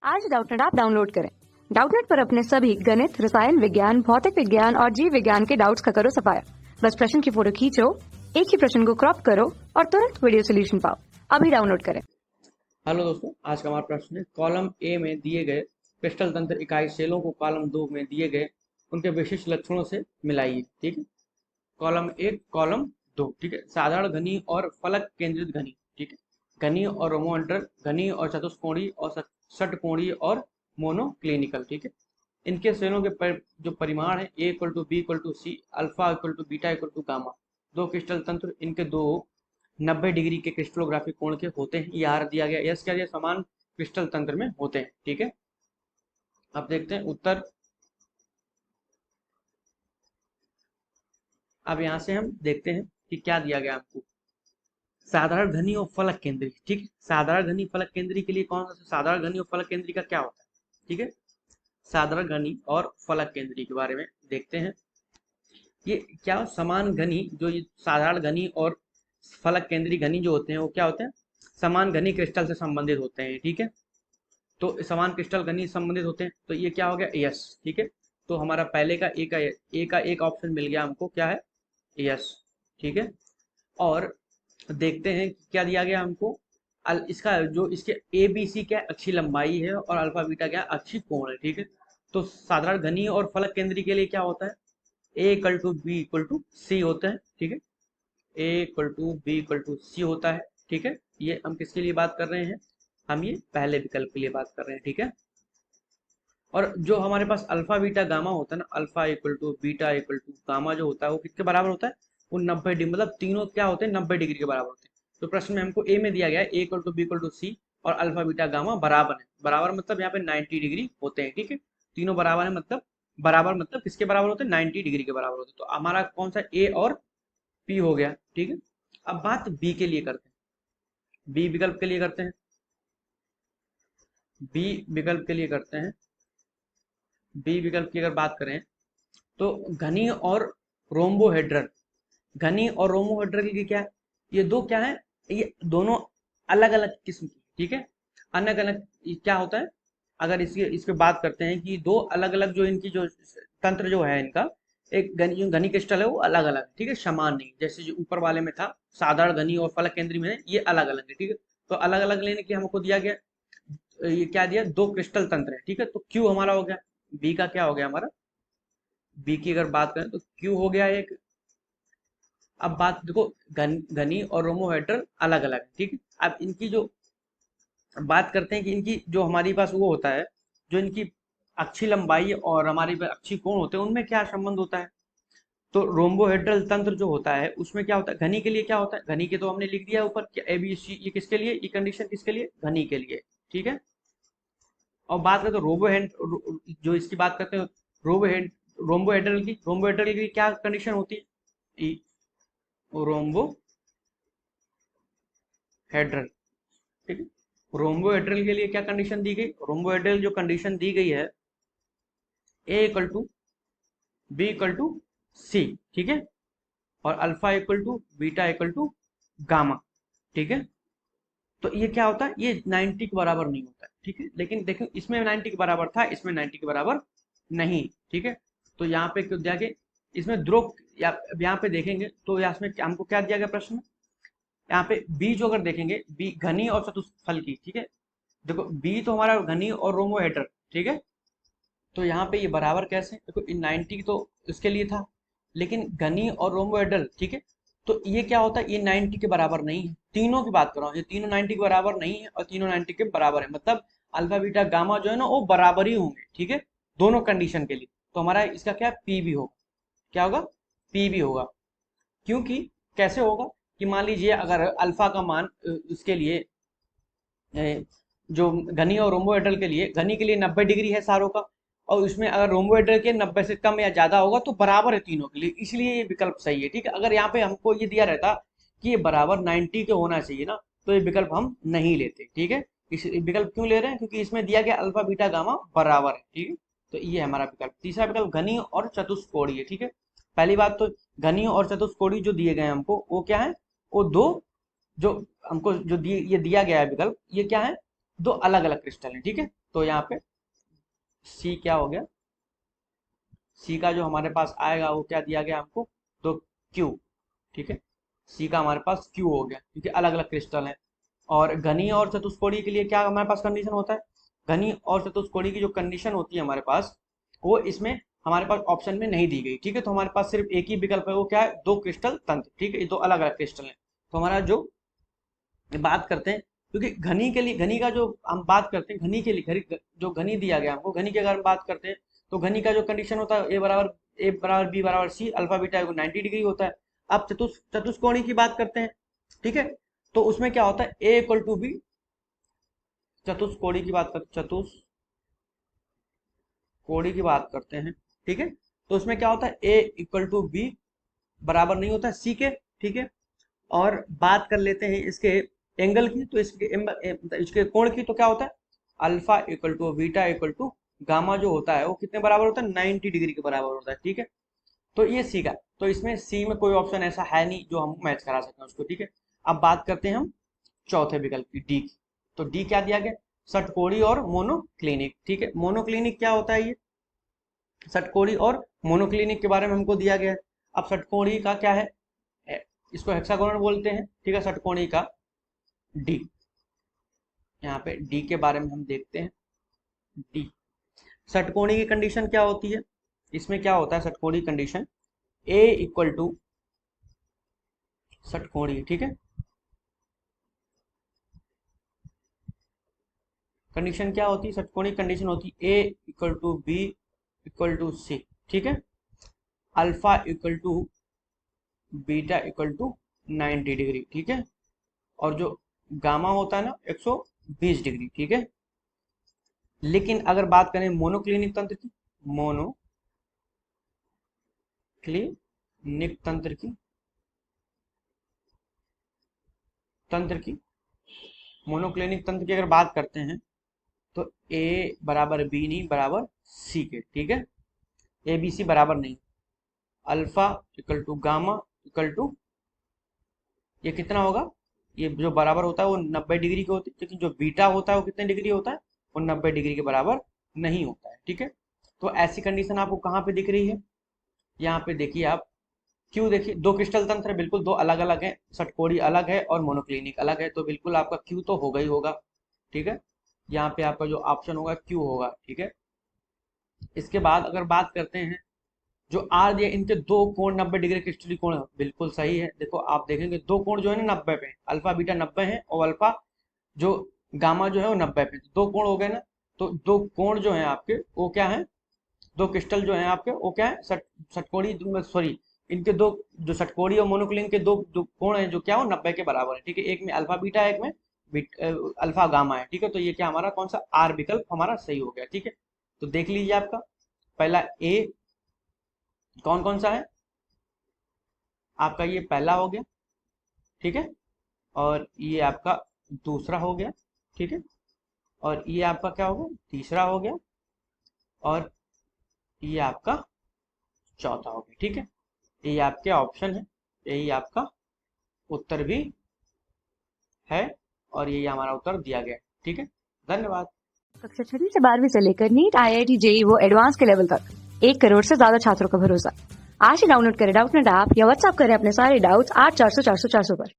आज Doubtnut app download करें। Doubtnut पर अपने सभी गणित, रसायन विज्ञान, भौतिक विज्ञान और जीव विज्ञान के डाउट्स का करो सफाया। बस प्रश्न की फोटो खींचो, एक ही प्रश्न को क्रॉप करो और तुरंत वीडियो सोल्यूशन पाओ। अभी डाउनलोड करें। हेलो दोस्तों, आज का हमारा प्रश्न है कॉलम ए में दिए गए क्रिस्टल तंत्र इकाई सेलों को कॉलम 2 में दिए गए उनके विशिष्ट लक्षणों से मिलाइए। ठीक है, कॉलम 1 कॉलम 2। ठीक है, साधारण घनी और फलक केंद्रित घनी। ठीक है, घनी और रोमोअंटर, घनी और चतुष्कोणीय और षटकोणीय और मोनोक्लिनिकल। ठीक है, इनके सेलों के जो परिमाण है A equal to B equal to C, alpha equal to beta equal to gamma. दो क्रिस्टल तंत्र, इनके दो 90 डिग्री के क्रिस्टलोग्राफिक कोण के होते हैं। ये आर दिया गया, यस क्या दिया, समान क्रिस्टल तंत्र में होते हैं। ठीक है, अब देखते हैं उत्तर। अब यहां से हम देखते हैं कि क्या दिया गया आपको। साधारण घनी और फलक केंद्री। ठीक है, साधारण घनी फलक केंद्री के लिए कौन सा, साधारण घनी और फलक केंद्री का क्या होता है। ठीक है, साधारण घनी और फलक केंद्री के बारे में देखते हैं। ये क्या, समान घनी, जो ये साधारण घनी और फलक केंद्री घनी जो होते हैं वो क्या होते हैं, समान घनी क्रिस्टल से संबंधित होते हैं। ठीक है, तो समान क्रिस्टल घनी संबंधित होते हैं, तो ये क्या हो गया, यस। ठीक है, तो हमारा पहले का एक ऑप्शन मिल गया हमको, क्या है, यस। ठीक है, और देखते हैं कि क्या दिया गया हमको। इसका जो इसके ए बी सी क्या अक्षीय लंबाई है और अल्फा बीटा क्या अक्षीय कोण है। ठीक है, तो साधारण घनी और फलक केंद्री के लिए क्या होता है, A equal to B equal to C होता है। ठीक है, A equal to B equal to C होता है। ठीक है, ये हम किसके लिए बात कर रहे हैं, हम ये पहले विकल्प के लिए बात कर रहे हैं। ठीक है, और जो हमारे पास अल्फा बीटा गामा होता है ना, alpha equal to beta equal to gamma जो होता है वो किसके बराबर होता है, वो 90 डिग्री, मतलब तीनों क्या होते हैं, 90 डिग्री के बराबर होते हैं। तो प्रश्न में हमको ए में दिया गया है A equal to B equal to C और अल्फा बीटा गामा बराबर है। बराबर मतलब यहाँ पे 90 डिग्री होते हैं। ठीक है, तीनों बराबर है, मतलब बराबर मतलब किसके बराबर होते हैं, 90 डिग्री के बराबर होते हैं। तो हमारा कौन सा, ए और पी हो गया। ठीक है, अब बात बी के लिए करते हैं, बी विकल्प के लिए करते हैं, बी विकल्प के लिए करते हैं। बी विकल्प की अगर बात करें तो घनी और रोम्बोहेड्रल, घनी और रोम्बोहेड्रल की क्या है, ये दो क्या है, ये दोनों अलग अलग किस्म की। ठीक है, अलग अलग क्या होता है, अगर इसकी इसके बात करते हैं कि दो अलग अलग जो इनकी जो तंत्र जो है इनका, एक घनी क्रिस्टल है वो अलग अलग। ठीक है, समान नहीं, जैसे जो ऊपर वाले में था साधारण घनी और फलक केंद्री में है, ये अलग अलग है। ठीक है, तो अलग अलग लेने की हमको दिया गया, ये क्या दिया, दो क्रिस्टल तंत्र है। ठीक है, तो क्यू हमारा हो गया, बी का क्या हो गया हमारा, बी की अगर बात करें तो क्यू हो गया एक। अब बात देखो, घनी और रोमोहेड्रल अलग अलग है। ठीक है, अब इनकी जो बात करते हैं कि इनकी जो हमारे पास वो होता है, जो इनकी अक्षीय लंबाई और हमारे अक्षीय कोण होते हैं उनमें क्या संबंध होता है। तो रोम्बोहेड्रल तंत्र जो होता है उसमें क्या होता है, घनी के लिए क्या होता है, घनी के तो हमने लिख दिया ऊपर कि ए बी सी, ये किसके लिए, ये कंडीशन किसके लिए, घनी के लिए। ठीक है, और बात करें तो रोबोहेड, जो इसकी बात करते हैं रोबोहेड, रोम्बोहेड्रल की क्या कंडीशन होती है, रोम्बोहेड्रल। ठीक है, रोम्बोहेड्रल के लिए क्या कंडीशन दी गई, रोम्बोहेड्रल जो कंडीशन दी गई है, A equal to B equal to C. ठीक है, और alpha equal to beta equal to gamma. ठीक है, तो ये क्या होता है, ये 90 के बराबर नहीं होता है। ठीक है, लेकिन देखो इसमें 90 के बराबर था, इसमें 90 के बराबर नहीं। ठीक है, तो यहाँ पे क्यों दिया गया, इसमें ध्रुव, या यहाँ पे देखेंगे तो यहाँ में हमको क्या दिया गया प्रश्न में, यहाँ पे बी जो अगर देखेंगे, बी घनी और चतुष्फल की। ठीक है, देखो बी तो हमारा घनी और रोमोहेड्रल। ठीक है, तो यहाँ पे ये बराबर कैसे, देखो इन 90 तो इसके लिए था, लेकिन घनी और रोम्बोहेड्रल। ठीक है, तो ये क्या होता है, ये 90 के बराबर नहीं है। तीनों की बात कर रहा हूँ, ये तीनों 90 के बराबर नहीं है और तीनों 90 के बराबर है, मतलब अल्फा बीटा गामा जो है ना वो बराबर ही होंगे। ठीक है, दोनों कंडीशन के लिए, तो हमारा इसका क्या, पी भी होगा, क्या होगा, पी भी होगा। क्योंकि कैसे होगा कि मान लीजिए अगर अल्फा का मान इसके लिए जो घनी और रोम्बोहेड्रल के लिए, घनी के लिए 90 डिग्री है सारों का, और उसमें अगर रोम्बोहेड्रल के 90 से कम या ज्यादा होगा तो बराबर है तीनों के लिए, इसलिए ये विकल्प सही है। ठीक है, अगर यहाँ पे हमको ये दिया रहता कि ये बराबर 90 के होना चाहिए ना, तो ये विकल्प हम नहीं लेते। ठीक है, इस विकल्प क्यों ले रहे हैं, क्योंकि इसमें दिया गया अल्फा बीटा गामा बराबर है। ठीक है, तो ये हमारा विकल्प। तीसरा विकल्प घनी और चतुष्कोणीय। ठीक है, पहली बात तो घनी और चतुष्कोणीय जो दिए गए हैं हमको, वो क्या है, वो दो, जो हमको जो ये दिया गया है विकल्प, ये क्या है, दो अलग अलग क्रिस्टल है। ठीक है, तो यहाँ पे सी क्या हो गया, सी का जो हमारे पास आएगा वो क्या दिया गया हमको, तो क्यू, ठीक है। सी का हमारे पास क्यू हो गया क्योंकि अलग अलग क्रिस्टल हैं। और घनी और चतुष्कोणीय के लिए क्या हमारे पास कंडीशन होता है, घनी और चतुष्कोणीय की जो कंडीशन होती है हमारे पास, वो इसमें हमारे पास ऑप्शन में नहीं दी गई, ठीक है। तो हमारे पास सिर्फ एक ही विकल्प है, वो क्या है, दो क्रिस्टल तंत्र, ठीक है। ये दो अलग अलग क्रिस्टल हैं। तो हमारा जो बात करते हैं, क्योंकि घनी के लिए, घनी का जो हम बात करते हैं, घनी के लिए जो घनी दिया गया हमको, घनी की अगर हम बात करते हैं तो घनी का जो कंडीशन होता है ए बराबर बी बराबर सी, अल्फा बीटा 90 डिग्री होता है। अब चतुष्कोणीय की बात करते हैं, ठीक है। तो उसमें क्या होता है, ए इक्वल टू बी, चतुष्कोणीय की बात करते, चतुष्कोणीय की बात करते हैं, ठीक है। तो उसमें क्या होता है, ए इक्वल टू बी बराबर नहीं होता है सी के, ठीक है। और बात कर लेते हैं इसके एंगल की, तो इसके कोण की, तो क्या होता है, alpha equal to beta equal to gamma जो होता है वो कितने बराबर होता है, 90 डिग्री के बराबर होता है, ठीक है। तो ये सी का, तो इसमें सी में कोई ऑप्शन ऐसा है नहीं जो हम मैच करा सकते हैं उसको, ठीक है। अब बात करते हैं हम चौथे विकल्प की, डी की। तो डी क्या दिया गया, षटकोणीय और मोनोक्लिनिक, ठीक है। मोनोक्लिनिक क्या होता है, ये षटकोणीय और मोनोक्लिनिक के बारे में हमको दिया गया है। अब षटकोणीय का क्या है, इसको हेक्सागोनल बोलते हैं, ठीक है। षटकोणीय का डी, यहाँ पे डी के बारे में हम देखते हैं। डी षटकोणीय की कंडीशन क्या होती है, इसमें क्या होता है षटकोणीय कंडीशन, ए इक्वल टू षटकोणीय, ठीक है। कंडीशन क्या होती है, षटकोणीय कंडीशन होती है A equal to B equal to C, ठीक है। Alpha equal to beta equal to 90 degree, ठीक है। और जो गामा होता है ना 120 डिग्री, ठीक है। लेकिन अगर बात करें मोनोक्लिनिक तंत्र की, मोनोक्लिनिक तंत्र की मोनोक्लिनिक तंत्र की अगर बात करते हैं तो ए बराबर बी नहीं, बराबर सी के, ठीक है। ए बी सी बराबर नहीं, alpha equal to gamma equal to, ये कितना होगा, ये जो बराबर होता है वो 90 डिग्री के होती है, लेकिन जो बीटा होता है वो कितने डिग्री होता है, वो 90 डिग्री के बराबर नहीं होता है, ठीक है। तो ऐसी कंडीशन आपको कहाँ पे दिख रही है, यहाँ पे देखिए आप, क्यों, देखिए दो क्रिस्टल तंत्र है, बिल्कुल दो अलग अलग है, षटकोणीय अलग है और मोनोक्लिनिक अलग है, तो बिल्कुल आपका क्यू तो होगा ही होगा, ठीक है। यहाँ पे आपका जो ऑप्शन होगा क्यू होगा, ठीक है। इसके बाद अगर बात करते हैं, जो आर दिया, इनके दो कोण 90 डिग्री क्रिस्टलीय कोण है, बिल्कुल सही है। देखो आप देखेंगे दो कोण जो है ना 90 पे, अल्फा बीटा 90 है और अल्फा जो गामा जो है वो 90 पे, दो कोण हो गए ना। तो दो कोण जो है आपके वो क्या है, दो क्रिस्टल जो है आपके वो क्या है, षटकोणीय, सॉरी, इनके दो जो षटकोणीय और मोनोक्लिनिक के दो जो कोण है जो क्या हो 90 के बराबर है, ठीक है। एक में अल्फा बीटा है, एक में अल्फा गामा है, ठीक है। तो ये क्या हमारा कौन सा आर विकल्प हमारा सही हो गया, ठीक है। तो देख लीजिए आपका पहला ए कौन कौन सा है, आपका ये पहला हो गया, ठीक है। और ये आपका दूसरा हो गया, ठीक है। और ये आपका क्या हो गया, तीसरा हो गया। और ये आपका चौथा हो गया, ठीक है। ये आपके ऑप्शन है, यही आपका उत्तर भी है और यही हमारा उत्तर दिया गया है, ठीक है। धन्यवाद। कक्षा 6 से 12वीं से लेकर नीट, IIT, JEE वो एडवांस के लेवल तक 1 करोड़ से ज्यादा छात्रों का भरोसा। आज ही डाउनलोड करें डाउटनेट ऐप या व्हाट्सएप करें अपने सारे डाउट्स 8400 400 400 पर।